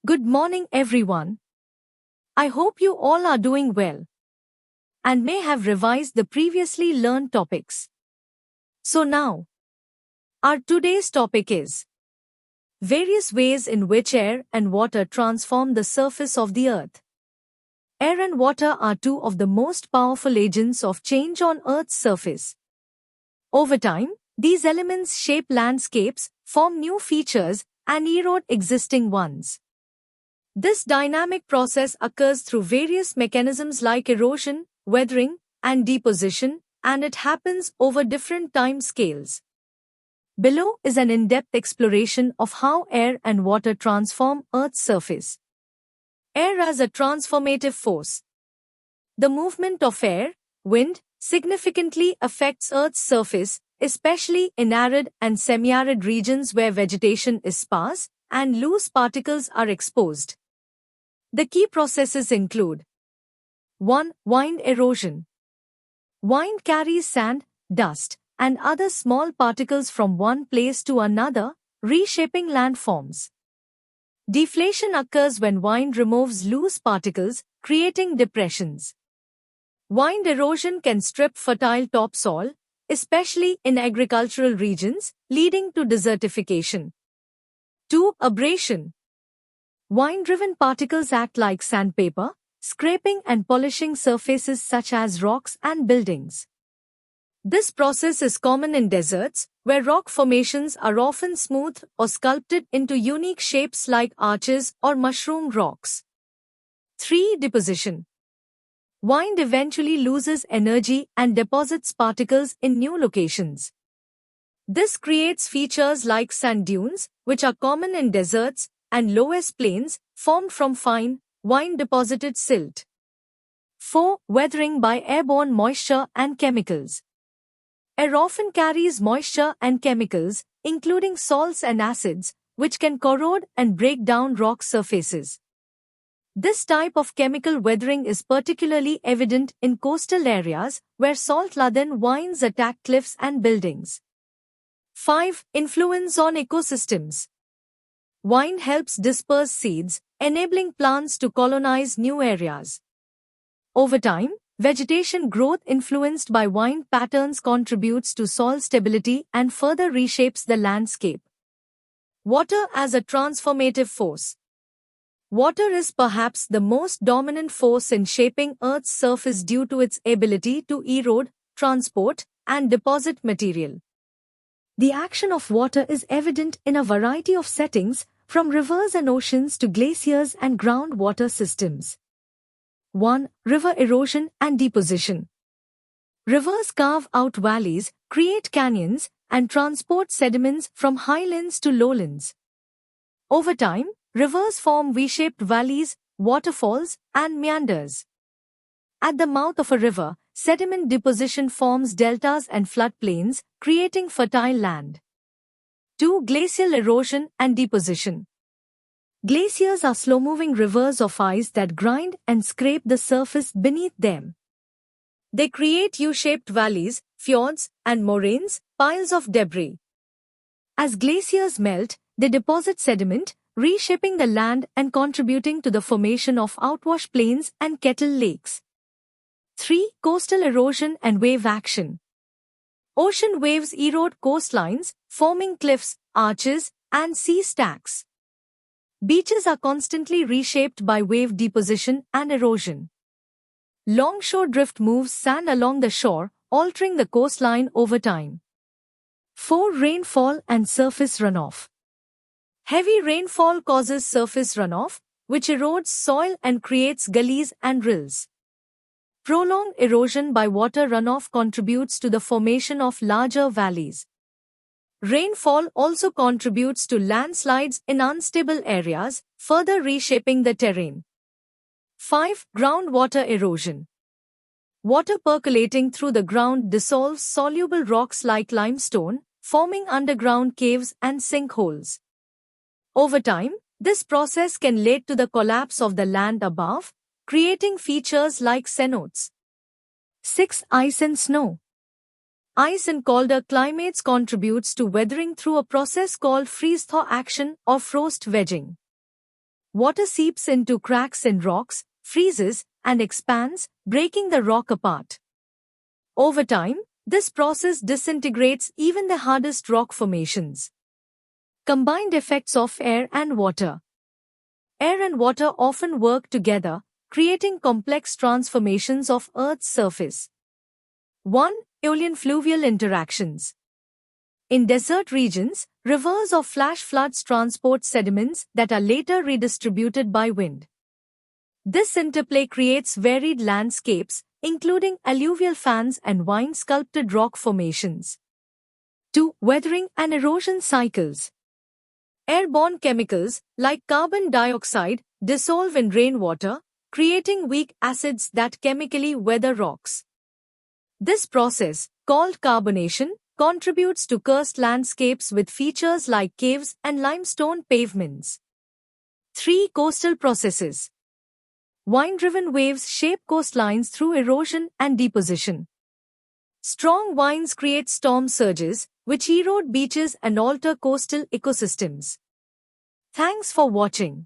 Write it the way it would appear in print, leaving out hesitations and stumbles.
Good morning, everyone. I hope you all are doing well and may have revised the previously learned topics. So now, our today's topic is various ways in which air and water transform the surface of the earth. Air and water are two of the most powerful agents of change on Earth's surface. Over time, these elements shape landscapes, form new features, and erode existing ones. This dynamic process occurs through various mechanisms like erosion, weathering, and deposition, and it happens over different time scales. Below is an in-depth exploration of how air and water transform Earth's surface. Air as a transformative force. The movement of air, wind, significantly affects Earth's surface, especially in arid and semi-arid regions where vegetation is sparse and loose particles are exposed. The key processes include 1. Wind erosion. Wind carries sand, dust, and other small particles from one place to another, reshaping landforms. Deflation occurs when wind removes loose particles, creating depressions. Wind erosion can strip fertile topsoil, especially in agricultural regions, leading to desertification. 2. Abrasion. Wind-driven particles act like sandpaper, scraping and polishing surfaces such as rocks and buildings. This process is common in deserts, where rock formations are often smooth or sculpted into unique shapes like arches or mushroom rocks. 3. Deposition. Wind eventually loses energy and deposits particles in new locations. This creates features like sand dunes, which are common in deserts, and lowest plains, formed from fine, wind-deposited silt. 4. Weathering by airborne moisture and chemicals. Air often carries moisture and chemicals, including salts and acids, which can corrode and break down rock surfaces. This type of chemical weathering is particularly evident in coastal areas where salt-laden winds attack cliffs and buildings. 5. Influence on ecosystems. Wind helps disperse seeds, enabling plants to colonize new areas. Over time, vegetation growth influenced by wind patterns contributes to soil stability and further reshapes the landscape. Water as a transformative force. Water is perhaps the most dominant force in shaping Earth's surface due to its ability to erode, transport, and deposit material. The action of water is evident in a variety of settings, from rivers and oceans to glaciers and groundwater systems. 1. River erosion and deposition. Rivers carve out valleys, create canyons, and transport sediments from highlands to lowlands. Over time, rivers form V-shaped valleys, waterfalls, and meanders. At the mouth of a river, sediment deposition forms deltas and floodplains, creating fertile land. 2. Glacial erosion and deposition. Glaciers are slow-moving rivers of ice that grind and scrape the surface beneath them. They create U-shaped valleys, fjords, and moraines, piles of debris. As glaciers melt, they deposit sediment, reshaping the land and contributing to the formation of outwash plains and kettle lakes. 3. Coastal erosion and wave action. Ocean waves erode coastlines, forming cliffs, arches, and sea stacks. Beaches are constantly reshaped by wave deposition and erosion. Longshore drift moves sand along the shore, altering the coastline over time. 4. Rainfall and surface runoff. Heavy rainfall causes surface runoff, which erodes soil and creates gullies and rills. Prolonged erosion by water runoff contributes to the formation of larger valleys. Rainfall also contributes to landslides in unstable areas, further reshaping the terrain. 5. Groundwater erosion. Water percolating through the ground dissolves soluble rocks like limestone, forming underground caves and sinkholes. Over time, this process can lead to the collapse of the land above, creating features like cenotes. 6. Ice and snow. Ice in colder climates contributes to weathering through a process called freeze-thaw action or frost wedging. water seeps into cracks in rocks, freezes, and expands, breaking the rock apart. Over time, this process disintegrates even the hardest rock formations. Combined effects of air and water. Air and water often work together, creating complex transformations of Earth's surface. 1. Aeolian fluvial interactions. In desert regions, rivers or flash floods transport sediments that are later redistributed by wind. This interplay creates varied landscapes, including alluvial fans and vine-sculpted rock formations. 2. Weathering and erosion cycles. Airborne chemicals, like carbon dioxide, dissolve in rainwater, creating weak acids that chemically weather rocks. This process, called carbonation, contributes to karst landscapes with features like caves and limestone pavements. 3. Coastal processes. Wind-driven waves shape coastlines through erosion and deposition. Strong winds create storm surges, which erode beaches and alter coastal ecosystems. Thanks for watching.